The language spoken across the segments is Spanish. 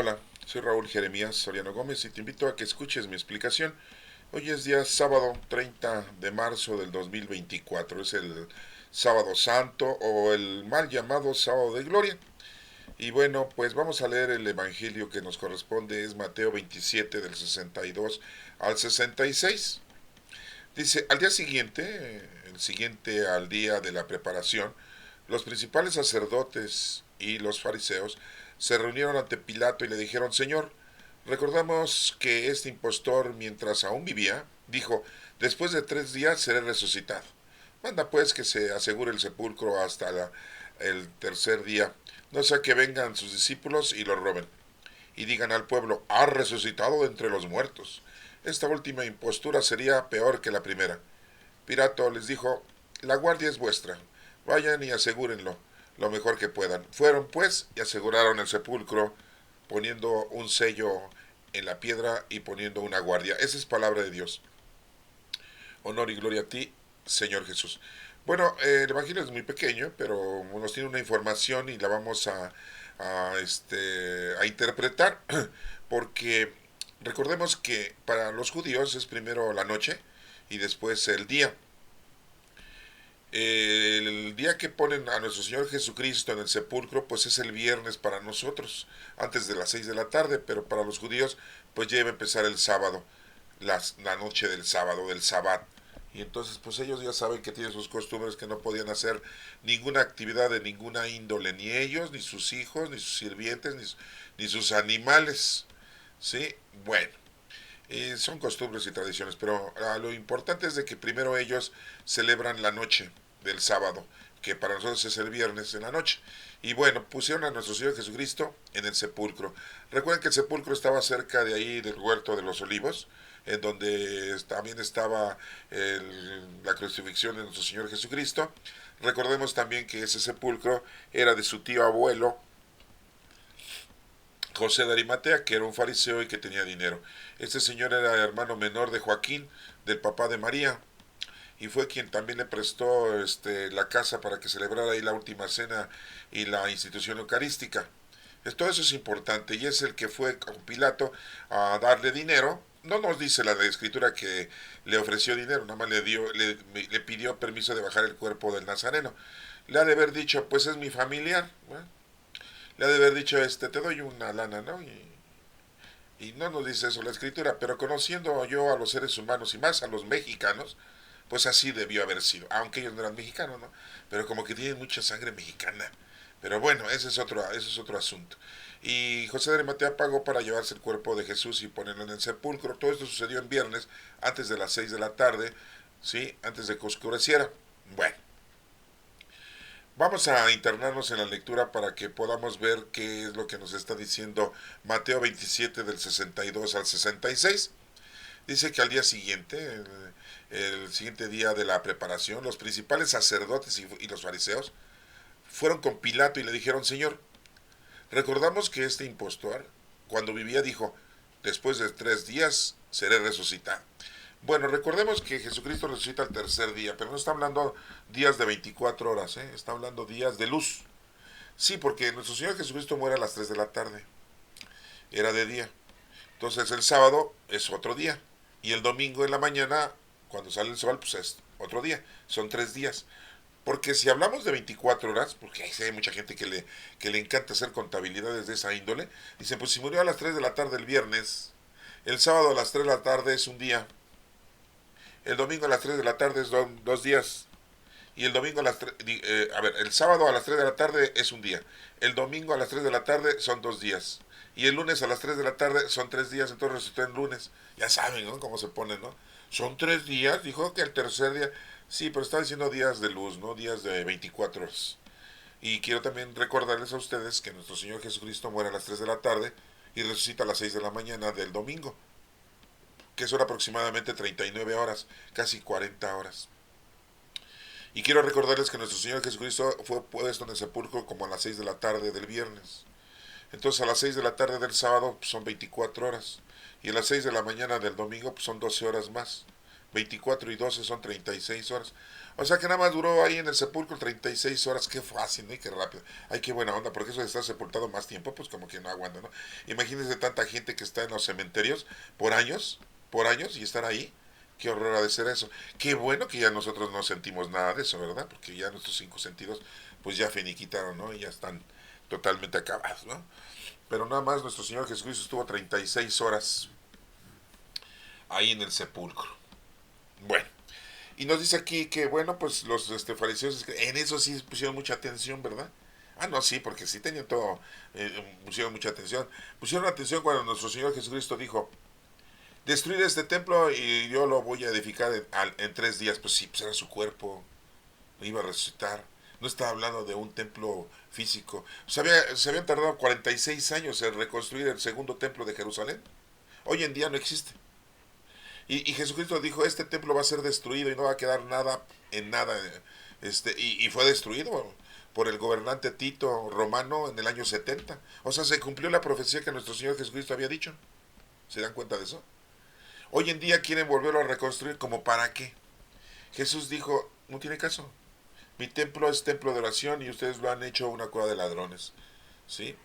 Hola, soy Raúl Jeremías Soriano Gómez y te invito a que escuches mi explicación. Hoy es día sábado 30 de marzo del 2024. Es el sábado santo o el mal llamado sábado de gloria. Y bueno, pues vamos a leer el evangelio que nos corresponde. Es Mateo 27 del 62 al 66. Dice, al día siguiente, el siguiente al día de la preparación, los principales sacerdotes y los fariseos se reunieron ante Pilato y le dijeron, Señor, recordamos que este impostor, mientras aún vivía, dijo, después de 3 días seré resucitado. Manda pues que se asegure el sepulcro hasta el tercer día, no sea que vengan sus discípulos y lo roben, y digan al pueblo, ha resucitado de entre los muertos. Esta última impostura sería peor que la primera. Pilato les dijo, la guardia es vuestra, vayan y asegúrenlo lo mejor que puedan. Fueron pues y aseguraron el sepulcro, poniendo un sello en la piedra y poniendo una guardia. Esa es palabra de Dios. Honor y gloria a ti, Señor Jesús. Bueno, el Evangelio es muy pequeño, pero nos tiene una información y la vamos a interpretar, porque recordemos que para los judíos es primero la noche y después el día. El día que ponen a nuestro Señor Jesucristo en el sepulcro, pues es el viernes para nosotros, antes de las 6 de la tarde, pero para los judíos, pues ya iba a empezar el sábado, la noche del sábado, del sabbat. Y entonces, pues ellos ya saben que tienen sus costumbres, que no podían hacer ninguna actividad de ninguna índole, ni ellos, ni sus hijos, ni sus sirvientes, ni sus animales. ¿Sí? Bueno, son costumbres y tradiciones, pero lo importante es de que primero ellos celebran la noche del sábado, que para nosotros es el viernes en la noche. Y bueno, pusieron a nuestro Señor Jesucristo en el sepulcro. Recuerden que el sepulcro estaba cerca de ahí del huerto de los olivos, en donde también estaba la crucifixión de nuestro Señor Jesucristo. Recordemos también que ese sepulcro era de su tío abuelo, José de Arimatea, que era un fariseo y que tenía dinero. Este señor era hermano menor de Joaquín, del papá de María, y fue quien también le prestó la casa para que celebrara ahí la última cena y la institución eucarística. Todo eso es importante y es el que fue con Pilato a darle dinero. No nos dice la escritura que le ofreció dinero, nada más le pidió permiso de bajar el cuerpo del Nazareno. Le ha de haber dicho, pues es mi familiar, ¿no? Le ha de haber dicho, te doy una lana, ¿no? Y no nos dice eso la escritura, pero conociendo yo a los seres humanos y más a los mexicanos, pues así debió haber sido, aunque ellos no eran mexicanos, ¿no? Pero como que tienen mucha sangre mexicana. Pero bueno, ese es otro asunto. Y José de Arimatea pagó para llevarse el cuerpo de Jesús y ponerlo en el sepulcro. Todo esto sucedió en viernes, antes de las 6 de la tarde, ¿sí? Antes de que oscureciera. Bueno, vamos a internarnos en la lectura para que podamos ver qué es lo que nos está diciendo Mateo 27 del 62 al 66. Dice que al día siguiente, el siguiente día de la preparación, los principales sacerdotes y los fariseos fueron con Pilato y le dijeron, Señor, recordamos que este impostor, cuando vivía, dijo, después de 3 días seré resucitado. Bueno, recordemos que Jesucristo resucita al tercer día, pero no está hablando días de 24 horas, ¿eh? Está hablando días de luz. Sí, porque nuestro Señor Jesucristo muere a las 3 de la tarde, era de día. Entonces el sábado es otro día. Y el domingo en la mañana, cuando sale el sol, pues es otro día. Son 3 días. Porque si hablamos de 24 horas, porque hay mucha gente que le encanta hacer contabilidades de esa índole, dicen, pues si murió a las 3 de la tarde el viernes, el sábado a las 3 de la tarde es un día, el domingo a las 3 de la tarde es 2 días, y el domingo a las 3, el sábado a las 3 de la tarde es un día, el domingo a las 3 de la tarde son 2 días, y el lunes a las 3 de la tarde son 3 días, entonces resultó en lunes. Ya saben, ¿no? Cómo se pone, ¿no? Son 3 días, dijo que el tercer día, sí, pero está diciendo días de luz, ¿no? Días de 24 horas. Y quiero también recordarles a ustedes que nuestro Señor Jesucristo muere a las 3 de la tarde y resucita a las 6 de la mañana del domingo, que son aproximadamente 39 horas, casi 40 horas. Y quiero recordarles que nuestro Señor Jesucristo fue puesto en el sepulcro como a las 6 de la tarde del viernes. Entonces a las 6 de la tarde del sábado pues, son 24 horas. Y a las 6 de la mañana del domingo pues, son 12 horas más. 24 y 12 son 36 horas. O sea que nada más duró ahí en el sepulcro 36 horas. Qué fácil, ¿no? Y qué rápido. Ay, qué buena onda, porque eso de estar sepultado más tiempo, pues como que no aguanta, ¿no? Imagínense tanta gente que está en los cementerios por años, y estar ahí. Qué horror ha de ser eso. Qué bueno que ya nosotros no sentimos nada de eso, ¿verdad? Porque ya nuestros cinco sentidos, pues ya finiquitaron, ¿no? Y ya están totalmente acabados, ¿no? Pero nada más nuestro Señor Jesucristo estuvo 36 horas ahí en el sepulcro. Bueno, y nos dice aquí que, bueno, pues los fariseos en eso sí pusieron mucha atención, ¿verdad? Ah, no, sí, porque sí tenían todo, pusieron mucha atención. Pusieron atención cuando nuestro Señor Jesucristo dijo, destruir este templo y yo lo voy a edificar en 3 días. Pues sí, pues era su cuerpo, iba a resucitar. No estaba hablando de un templo físico. Se habían tardado 46 años en reconstruir el segundo templo de Jerusalén. Hoy en día no existe. Y Jesucristo dijo, este templo va a ser destruido y no va a quedar nada en nada. Y fue destruido por el gobernante Tito romano en el año 70. O sea, se cumplió la profecía que nuestro Señor Jesucristo había dicho. ¿Se dan cuenta de eso? Hoy en día quieren volverlo a reconstruir, ¿como para qué? Jesús dijo, no tiene caso. Mi templo es templo de oración y ustedes lo han hecho una cueva de ladrones. ¿Sí?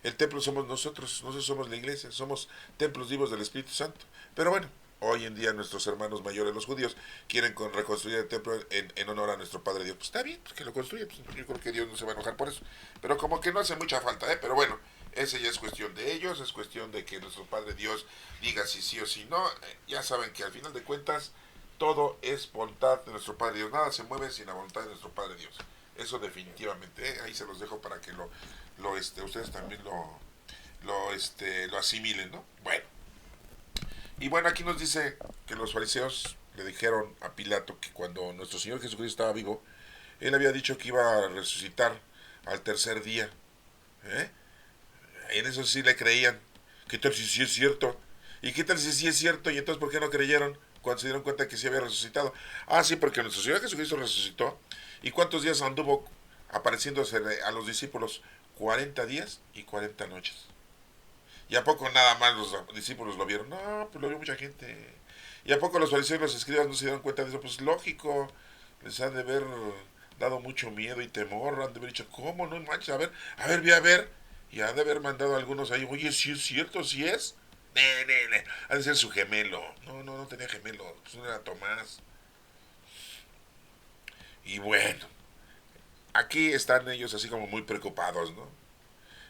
El templo somos nosotros somos la iglesia, somos templos vivos del Espíritu Santo. Pero bueno, hoy en día nuestros hermanos mayores, los judíos, quieren reconstruir el templo en honor a nuestro Padre Dios. Pues está bien, pues que lo construya, pues yo creo que Dios no se va a enojar por eso. Pero como que no hace mucha falta, ¿eh? Pero bueno, ese ya es cuestión de ellos, es cuestión de que nuestro Padre Dios diga si sí o si no. Ya saben que al final de cuentas todo es voluntad de nuestro Padre Dios. Nada se mueve sin la voluntad de nuestro Padre Dios. Eso definitivamente, ¿eh? Ahí se los dejo para que ustedes también lo asimilen, ¿no? Bueno. Y bueno, aquí nos dice que los fariseos le dijeron a Pilato que cuando nuestro Señor Jesucristo estaba vivo, él había dicho que iba a resucitar al tercer día. ¿Eh? En eso sí le creían. ¿Qué tal si sí es cierto? ¿Y qué tal si sí es cierto? ¿Y entonces por qué no creyeron cuando se dieron cuenta que sí había resucitado? Ah, sí, porque nuestro Señor Jesucristo resucitó. ¿Y cuántos días anduvo apareciéndose a los discípulos? 40 días y 40 noches. ¿Y a poco nada más los discípulos lo vieron? No, pues lo vio mucha gente. ¿Y a poco los fariseos y los escribas no se dieron cuenta de eso? Pues lógico, les han de haber dado mucho miedo y temor, han de haber dicho, ¿cómo? No manches, a ver, ve a ver. Y han de haber mandado a algunos ahí, oye, si es cierto, si es. Ha de ser su gemelo. No tenía gemelo, pues no era Tomás. Y bueno, aquí están ellos así como muy preocupados, ¿no?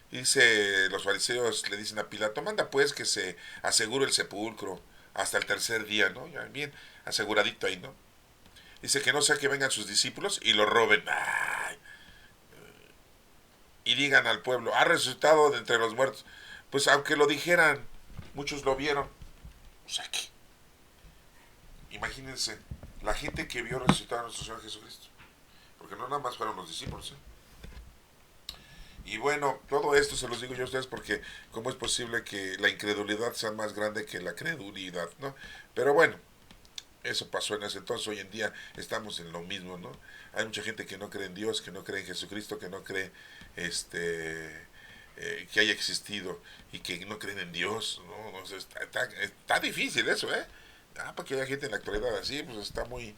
Dice, los fariseos le dicen a Pilato, manda pues que se asegure el sepulcro hasta el tercer día, ¿no? Ya bien aseguradito ahí, ¿no? Dice que no sea que vengan sus discípulos y lo roben. ¡Ay! Y digan al pueblo, ha resucitado de entre los muertos. Pues aunque lo dijeran, muchos lo vieron. O sea que, imagínense, la gente que vio resucitar a nuestro Señor Jesucristo. Porque no nada más fueron los discípulos, ¿eh? Y bueno, todo esto se los digo yo a ustedes porque cómo es posible que la incredulidad sea más grande que la credulidad, ¿no? Pero bueno, eso pasó en ese entonces, hoy en día estamos en lo mismo, ¿no? Hay mucha gente que no cree en Dios, que no cree en Jesucristo, que no cree que haya existido y que no creen en Dios, ¿no? O sea, está difícil eso, ¿eh? Para que haya gente en la actualidad así, pues está muy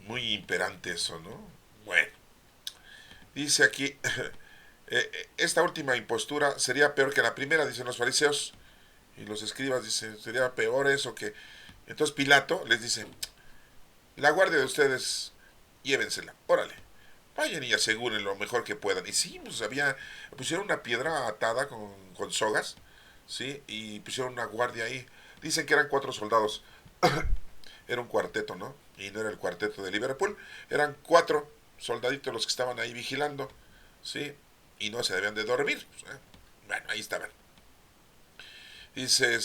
imperante eso, ¿no? Bueno, dice aquí, esta última impostura sería peor que la primera, dicen los fariseos. Y los escribas dicen, sería peor eso que... Entonces Pilato les dice, la guardia de ustedes, llévensela, órale. Vayan y aseguren lo mejor que puedan. Y sí, pues pusieron una piedra atada con sogas, ¿sí? Y pusieron una guardia ahí. Dicen que eran 4 soldados. Era un cuarteto, ¿no? Y no era el cuarteto de Liverpool. Eran 4 soldaditos los que estaban ahí vigilando, ¿sí? Y no se debían de dormir. Pues, bueno, ahí estaban. Dice,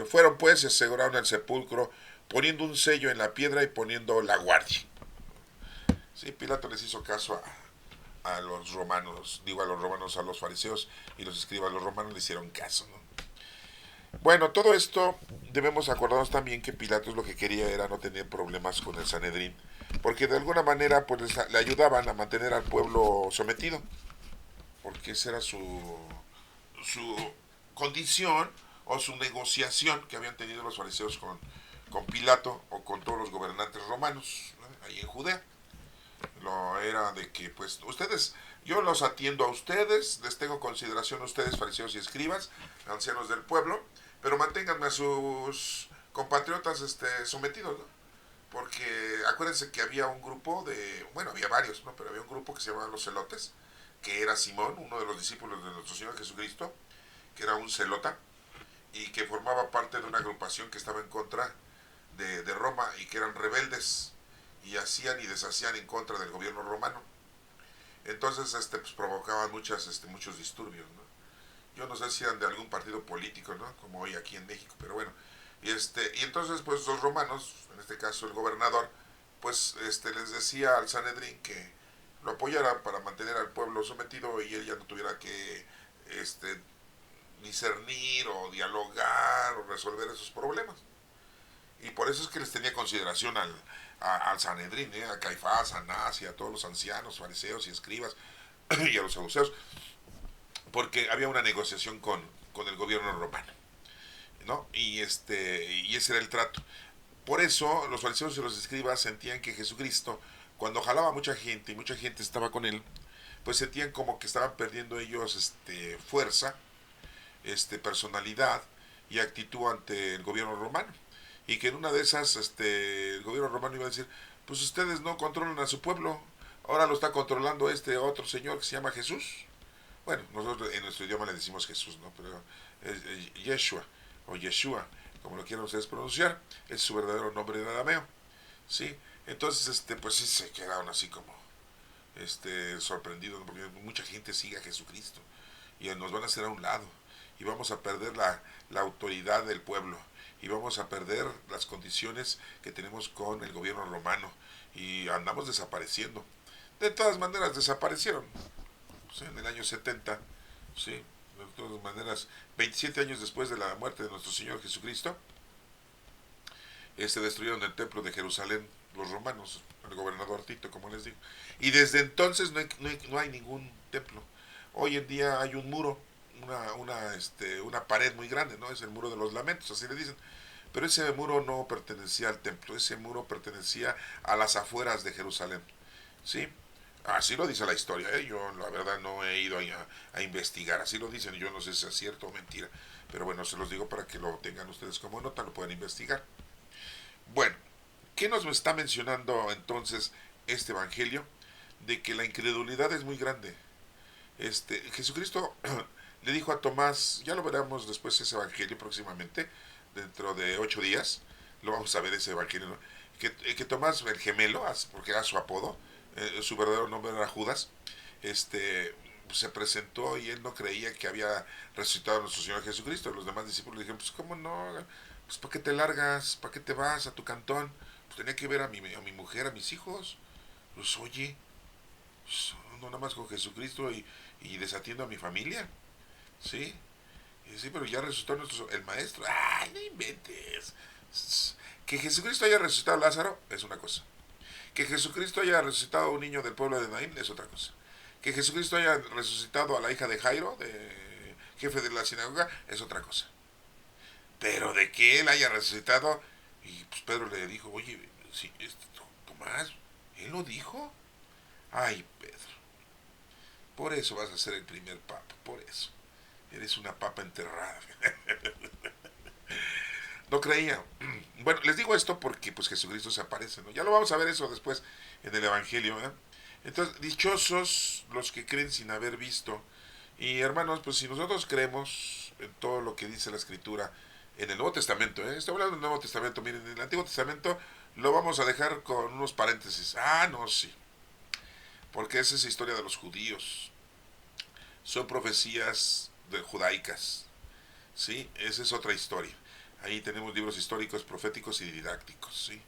fueron pues y aseguraron el sepulcro, poniendo un sello en la piedra y poniendo la guardia. Sí, Pilato les hizo caso a los romanos, a los fariseos y los escribas, los romanos le hicieron caso, ¿no? Bueno, todo esto debemos acordarnos también que Pilato lo que quería era no tener problemas con el Sanedrín, porque de alguna manera pues le ayudaban a mantener al pueblo sometido, porque esa era su condición o su negociación que habían tenido los fariseos con Pilato o con todos los gobernantes romanos, ¿no? Ahí en Judea. Lo era de que, pues, ustedes, yo los atiendo a ustedes, les tengo consideración a ustedes, fariseos y escribas, ancianos del pueblo, pero manténganme a sus compatriotas sometidos, ¿no? Porque acuérdense que había un grupo de, bueno, había varios, ¿no? Pero había un grupo que se llamaban los celotes, que era Simón, uno de los discípulos de nuestro Señor Jesucristo, que era un celota, y que formaba parte de una agrupación que estaba en contra de Roma y que eran rebeldes y hacían y deshacían en contra del gobierno romano. Entonces pues provocaban muchos disturbios, ¿no? Yo no sé si eran de algún partido político, ¿no? Como hoy aquí en México, pero bueno. Y entonces pues los romanos, en este caso el gobernador, pues les decía al Sanedrín que lo apoyaran para mantener al pueblo sometido y él ya no tuviera que discernir o dialogar o resolver esos problemas. Y por eso es que les tenía consideración al Sanedrín, a Caifás, a Anás y a todos los ancianos, fariseos y escribas y a los saduceos, porque había una negociación con el gobierno romano, ¿no? Y ese era el trato. Por eso los fariseos y los escribas sentían que Jesucristo, cuando jalaba mucha gente y mucha gente estaba con él, pues sentían como que estaban perdiendo ellos fuerza, personalidad y actitud ante el gobierno romano. Y que en una de esas el gobierno romano iba a decir, pues ustedes no controlan a su pueblo, ahora lo está controlando este otro señor que se llama Jesús. Bueno, nosotros en nuestro idioma le decimos Jesús, ¿no? Pero Yeshua o Yeshua, como lo quieran ustedes pronunciar, es su verdadero nombre de arameo, ¿sí? Entonces, pues sí se quedaron así como sorprendidos, ¿no? Porque mucha gente sigue a Jesucristo y nos van a hacer a un lado y vamos a perder la autoridad del pueblo y vamos a perder las condiciones que tenemos con el gobierno romano y andamos desapareciendo. De todas maneras desaparecieron, ¿sí? En el año 70, ¿sí? De todas maneras, 27 años después de la muerte de nuestro Señor Jesucristo, destruyeron el templo de Jerusalén los romanos, el gobernador Tito, como les digo. Y desde entonces no hay ningún templo. Hoy en día hay un muro, una pared muy grande, ¿no? Es el muro de los lamentos, así le dicen. Pero ese muro no pertenecía al templo, ese muro pertenecía a las afueras de Jerusalén, ¿sí? Así lo dice la historia, ¿eh? Yo la verdad no he ido a investigar, así lo dicen, yo no sé si es cierto o mentira, pero bueno, se los digo para que lo tengan ustedes como nota, lo pueden investigar. Bueno, ¿qué nos está mencionando entonces este evangelio? De que la incredulidad es muy grande. Jesucristo le dijo a Tomás, ya lo veremos después ese evangelio próximamente, dentro de 8 días, lo vamos a ver ese evangelio, ¿no? Que Tomás, el gemelo, porque era su apodo, su verdadero nombre era Judas, se presentó y él no creía que había resucitado a nuestro Señor Jesucristo. Los demás discípulos le dijeron, pues cómo no, pues ¿para qué te largas? ¿Para qué te vas a tu cantón? Pues tenía que ver a mi mujer, a mis hijos. Pues oye, pues, no nada más con Jesucristo y desatiendo a mi familia, ¿sí? Y sí, pero ya resucitó el maestro. ¡Ay, no inventes! Que Jesucristo haya resucitado a Lázaro es una cosa. Que Jesucristo haya resucitado a un niño del pueblo de Naín es otra cosa. Que Jesucristo haya resucitado a la hija de Jairo, jefe de la sinagoga, es otra cosa. Pero de que él haya resucitado, y pues Pedro le dijo, oye, sí, Tomás, ¿él lo dijo? Ay, Pedro, por eso vas a ser el primer papa, por eso. Eres una papa enterrada. No creía. Bueno, les digo esto porque pues Jesucristo se aparece, ¿no? Ya lo vamos a ver eso después en el Evangelio, ¿eh? Entonces, dichosos los que creen sin haber visto. Y hermanos, pues si nosotros creemos en todo lo que dice la Escritura, en el Nuevo Testamento, ¿eh? Estoy hablando del Nuevo Testamento, miren, en el Antiguo Testamento lo vamos a dejar con unos paréntesis. Ah, no, sí, porque esa es la historia de los judíos. Son profecías judaicas, ¿sí? Esa es otra historia. Ahí tenemos libros históricos, proféticos y didácticos, ¿sí?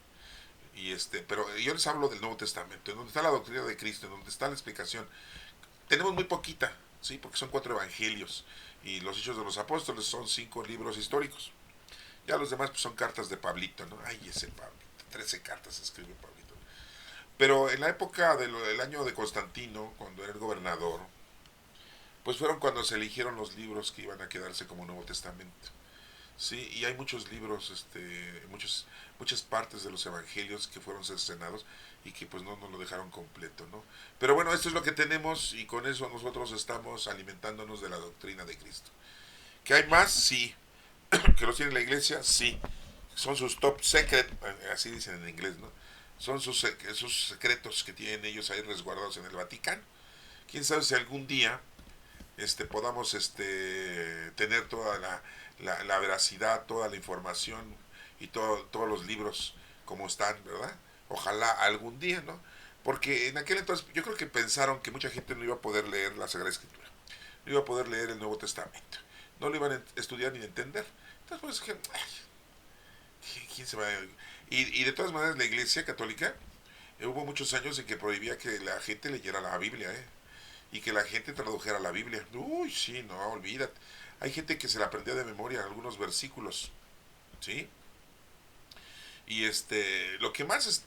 Pero yo les hablo del Nuevo Testamento, en donde está la doctrina de Cristo, en donde está la explicación. Tenemos muy poquita, ¿sí? Porque son 4 evangelios y los Hechos de los Apóstoles son 5 libros históricos. Ya los demás pues, son cartas de Pablito, ¿no? Ay, ese Pablito, 13 cartas escribió Pablito. Pero en la época del año de Constantino, cuando era el gobernador, pues fueron cuando se eligieron los libros que iban a quedarse como Nuevo Testamento. Sí, y hay muchos libros, muchas partes de los evangelios que fueron cercenados y que pues no nos lo dejaron completo, ¿no? Pero bueno, esto es lo que tenemos y con eso nosotros estamos alimentándonos de la doctrina de Cristo. ¿Que hay más? Sí. ¿Que los tiene la iglesia? Sí. Son sus top secret, así dicen en inglés, ¿no? Son sus secretos que tienen ellos ahí resguardados en el Vaticano. Quién sabe si algún día podamos tener toda la veracidad, toda la información y todos los libros como están, ¿verdad? Ojalá algún día, ¿no? Porque en aquel entonces yo creo que pensaron que mucha gente no iba a poder leer la Sagrada Escritura, no iba a poder leer el Nuevo Testamento, no lo iban a estudiar ni a entender. Entonces, pues, ¿quién se va a...? Y de todas maneras la Iglesia Católica hubo muchos años en que prohibía que la gente leyera la Biblia, ¿eh? Y que la gente tradujera la Biblia. Uy, sí, no, olvídate. Hay gente que se la aprendía de memoria algunos versículos, ¿sí? Y lo que más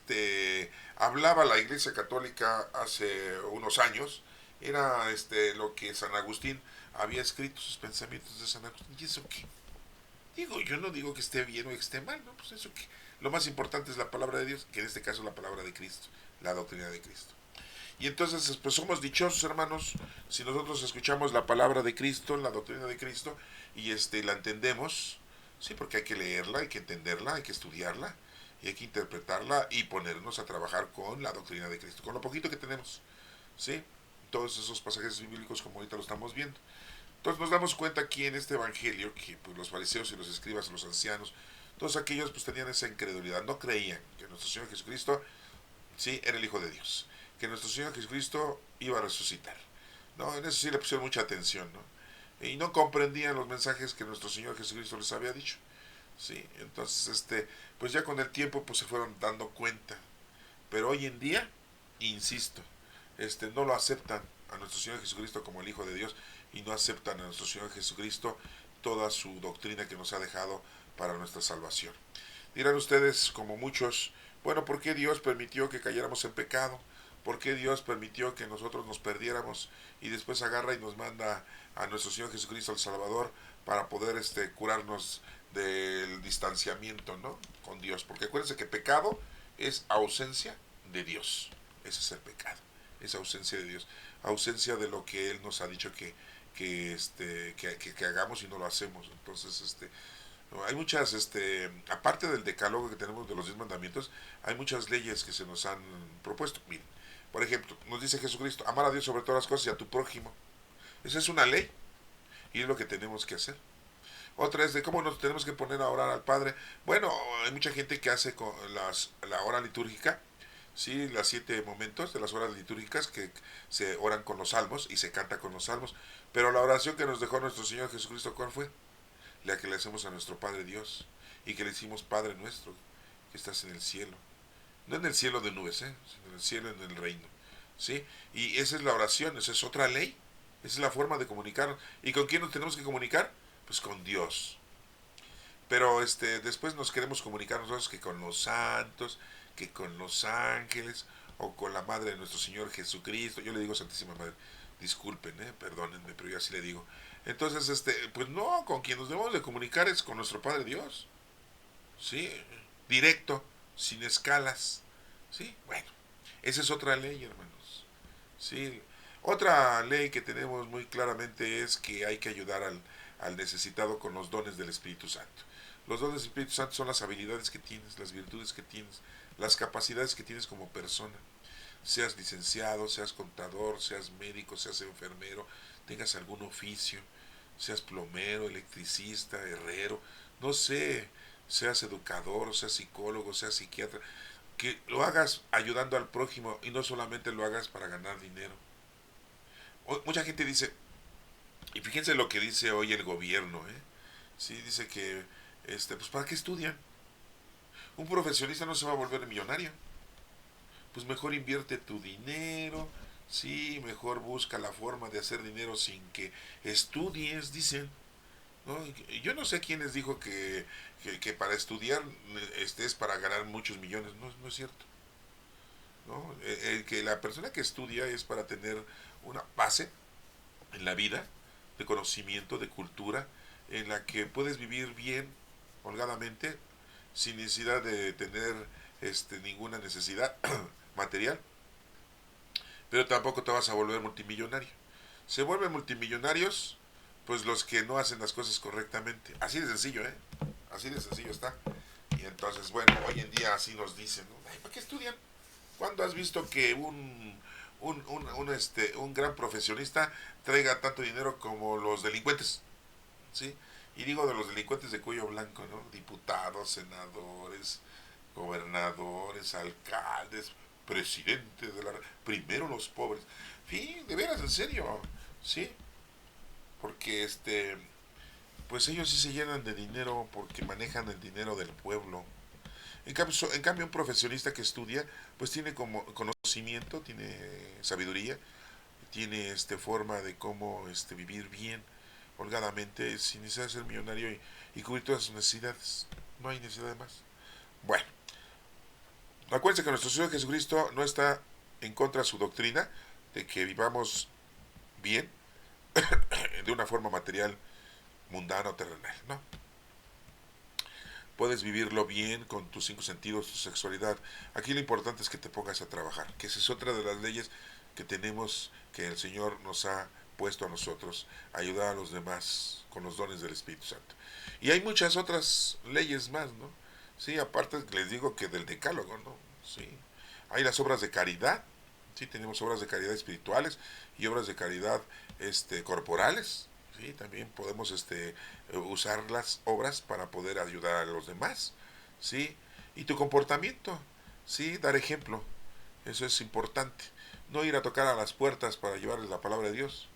hablaba la Iglesia Católica hace unos años era lo que San Agustín había escrito, sus pensamientos de San Agustín. ¿Y eso qué? Digo, yo no digo que esté bien o que esté mal, ¿no? Pues eso qué. Lo más importante es la palabra de Dios, que en este caso es la palabra de Cristo, la doctrina de Cristo. Y entonces, pues somos dichosos, hermanos, si nosotros escuchamos la palabra de Cristo, la doctrina de Cristo, y la entendemos, sí, porque hay que leerla, hay que entenderla, hay que estudiarla, y hay que interpretarla y ponernos a trabajar con la doctrina de Cristo, con lo poquito que tenemos, sí, todos esos pasajes bíblicos como ahorita lo estamos viendo. Entonces nos damos cuenta aquí en este evangelio que pues, los fariseos y los escribas, los ancianos, todos aquellos pues tenían esa incredulidad, no creían que nuestro Señor Jesucristo sí era el Hijo de Dios, que nuestro Señor Jesucristo iba a resucitar. ¿No? En eso sí le pusieron mucha atención, ¿no? Y no comprendían los mensajes que nuestro Señor Jesucristo les había dicho. ¿Sí? Entonces, pues ya con el tiempo pues se fueron dando cuenta. Pero hoy en día, insisto, no lo aceptan a nuestro Señor Jesucristo como el Hijo de Dios y no aceptan a nuestro Señor Jesucristo toda su doctrina que nos ha dejado para nuestra salvación. Dirán ustedes, como muchos, bueno, ¿por qué Dios permitió que cayéramos en pecado? ¿Por qué Dios permitió que nosotros nos perdiéramos y después agarra y nos manda a nuestro Señor Jesucristo el Salvador para poder curarnos del distanciamiento, ¿no? Con Dios? Porque acuérdense que pecado es ausencia de Dios. Ese es el pecado, es ausencia de Dios, ausencia de lo que Él nos ha dicho que hagamos y no lo hacemos. Entonces, hay muchas, aparte del decálogo que tenemos de los 10 mandamientos, hay muchas leyes que se nos han propuesto. Miren, por ejemplo, nos dice Jesucristo, amar a Dios sobre todas las cosas y a tu prójimo. Esa es una ley y es lo que tenemos que hacer. Otra es de cómo nos tenemos que poner a orar al Padre. Bueno, hay mucha gente que hace con la hora litúrgica, sí, las 7 momentos de las horas litúrgicas que se oran con los salmos y se canta con los salmos. Pero la oración que nos dejó nuestro Señor Jesucristo, ¿cuál fue? La que le hacemos a nuestro Padre Dios y que le decimos Padre nuestro que estás en el cielo, no en el cielo de nubes, sino en el cielo, en el reino, ¿sí? Y esa es la oración, esa es otra ley, esa es la forma de comunicarnos. ¿Y con quién nos tenemos que comunicar? Pues con Dios. Pero después nos queremos comunicar nosotros que con los santos, que con los ángeles o con la madre de nuestro Señor Jesucristo. Yo le digo Santísima Madre, disculpen, perdónenme, pero yo así le digo. Entonces, pues no, con quien nos debemos de comunicar es con nuestro Padre Dios, ¿sí? Directo, sin escalas, ¿sí? Bueno, esa es otra ley, hermanos, ¿sí? Otra ley que tenemos muy claramente es que hay que ayudar al necesitado con los dones del Espíritu Santo. Los dones del Espíritu Santo son las habilidades que tienes, las virtudes que tienes, las capacidades que tienes como persona. Seas licenciado, seas contador, seas médico, seas enfermero, tengas algún oficio, seas plomero, electricista, herrero, no sé, seas educador, seas psicólogo, seas psiquiatra, que lo hagas ayudando al prójimo y no solamente lo hagas para ganar dinero. Mucha gente dice, y fíjense lo que dice hoy el gobierno, sí, dice que, pues ¿para qué estudian? Un profesionista no se va a volver millonario. Pues mejor invierte tu dinero, sí, mejor busca la forma de hacer dinero sin que estudies, dicen. ¿No? Yo no sé quién les dijo que para estudiar es para ganar muchos millones, no, no es cierto. ¿No? Que la persona que estudia es para tener una base en la vida de conocimiento, de cultura, en la que puedes vivir bien, holgadamente, sin necesidad de tener ninguna necesidad material, pero tampoco te vas a volver multimillonario. Se vuelven multimillonarios pues los que no hacen las cosas correctamente. Así de sencillo, ¿eh? Así de sencillo está. Y entonces, bueno, hoy en día así nos dicen, ¿no? Ay, ¿para qué estudian? ¿Cuándo has visto que un gran profesionista traiga tanto dinero como los delincuentes? ¿Sí? Y digo de los delincuentes de cuello blanco, ¿no? Diputados, senadores, gobernadores, alcaldes, presidentes de la... Primero los pobres. Sí, de veras, en serio, ¿sí? Porque pues ellos sí se llenan de dinero porque manejan el dinero del pueblo. En cambio un profesionista que estudia, pues tiene como conocimiento, tiene sabiduría, tiene forma de cómo vivir bien, holgadamente, sin necesidad de ser millonario y cubrir todas sus necesidades. No hay necesidad de más. Bueno, acuérdense que nuestro Señor Jesucristo no está en contra de su doctrina de que vivamos bien de una forma material, mundana o terrenal, ¿no? Puedes vivirlo bien con tus cinco sentidos, tu sexualidad. Aquí lo importante es que te pongas a trabajar, que esa es otra de las leyes que tenemos, que el Señor nos ha puesto a nosotros, ayudar a los demás con los dones del Espíritu Santo. Y hay muchas otras leyes más, ¿no? Sí, aparte les digo que del decálogo, ¿no? Sí. Hay las obras de caridad, sí, tenemos obras de caridad espirituales y obras de caridad corporales, sí, también podemos usar las obras para poder ayudar a los demás, sí, y tu comportamiento, sí, dar ejemplo, eso es importante, no ir a tocar a las puertas para llevarles la palabra de Dios,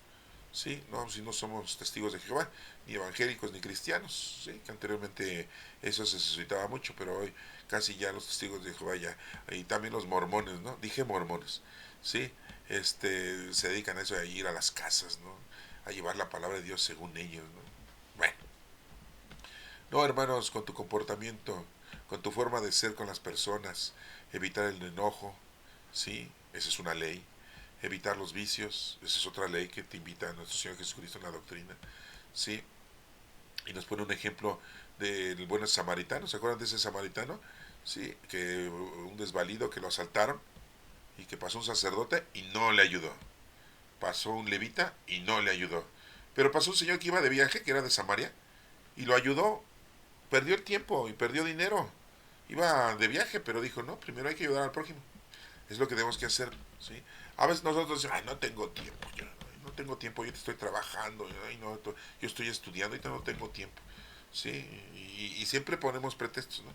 sí, no, si no somos testigos de Jehová, ni evangélicos ni cristianos, sí, que anteriormente eso se suscitaba mucho, pero hoy casi ya los testigos de Jehová ya, y también los mormones, ¿no? Dije mormones, sí, se dedican a eso, a ir a las casas, ¿no? A llevar la palabra de Dios según ellos, ¿no? Bueno, no, hermanos, con tu comportamiento, con tu forma de ser con las personas, evitar el enojo, sí, esa es una ley. Evitar los vicios, esa es otra ley que te invita a nuestro Señor Jesucristo en la doctrina, sí. Y nos pone un ejemplo del buen samaritano, ¿se acuerdan de ese samaritano? Sí, que un desvalido que lo asaltaron y que pasó un sacerdote y no le ayudó. Pasó un levita y no le ayudó. Pero pasó un señor que iba de viaje, que era de Samaria, y lo ayudó. Perdió el tiempo y perdió dinero. Iba de viaje, pero dijo, no, primero hay que ayudar al prójimo. Es lo que tenemos que hacer, ¿sí? A veces nosotros decimos, ay, no tengo tiempo, yo no tengo tiempo, yo estoy trabajando, ay, no, yo estoy estudiando, ahorita no tengo tiempo, ¿sí? Y siempre ponemos pretextos, ¿no?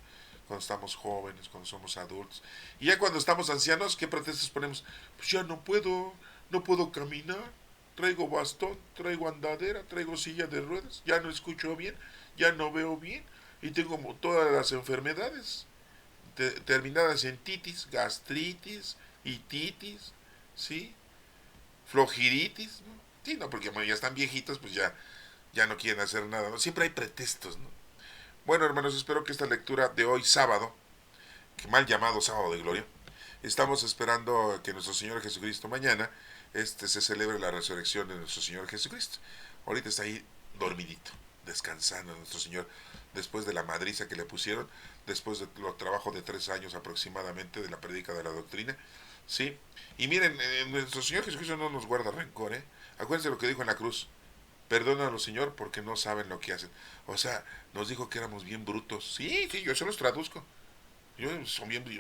Cuando estamos jóvenes, cuando somos adultos. Y ya cuando estamos ancianos, ¿qué pretextos ponemos? Pues ya no puedo caminar, traigo bastón, traigo andadera, traigo silla de ruedas, ya no escucho bien, ya no veo bien, y tengo todas las enfermedades terminadas en titis, gastritis, ititis, ¿sí? Flojiritis, ¿no? Sí, no, porque bueno, ya están viejitos, pues ya no quieren hacer nada, ¿no? Siempre hay pretextos, ¿no? Bueno, hermanos, espero que esta lectura de hoy sábado, que mal llamado sábado de gloria, estamos esperando que nuestro Señor Jesucristo mañana se celebre la resurrección de nuestro Señor Jesucristo. Ahorita está ahí dormidito, descansando nuestro Señor, después de la madriza que le pusieron, después de los trabajos de 3 años aproximadamente de la predica de la doctrina, ¿sí? Y miren, nuestro Señor Jesucristo no nos guarda rencor, ¿eh? Acuérdense lo que dijo en la cruz, perdónalos, Señor, porque no saben lo que hacen. O sea, nos dijo que éramos bien brutos. Sí, sí, yo se los traduzco.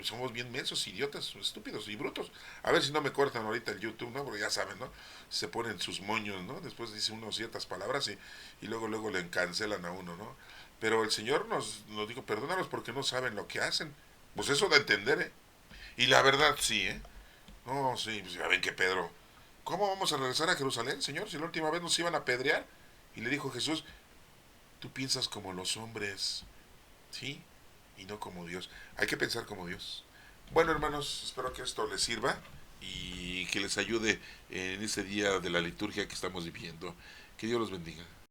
Somos bien mensos, idiotas, estúpidos y brutos. A ver si no me cortan ahorita el YouTube, ¿no? Porque ya saben, ¿no? Se ponen sus moños, ¿no? Después dice uno ciertas palabras y luego le cancelan a uno, ¿no? Pero el Señor nos dijo, perdónalos porque no saben lo que hacen. Pues eso de entender, ¿eh? Y la verdad, sí, ¿eh? No, sí, pues ya ven que Pedro, ¿cómo vamos a regresar a Jerusalén, Señor? Si la última vez nos iban a apedrear. Y le dijo Jesús, tú piensas como los hombres, ¿sí? Y no como Dios. Hay que pensar como Dios. Bueno, hermanos, espero que esto les sirva y que les ayude en ese día de la liturgia que estamos viviendo. Que Dios los bendiga.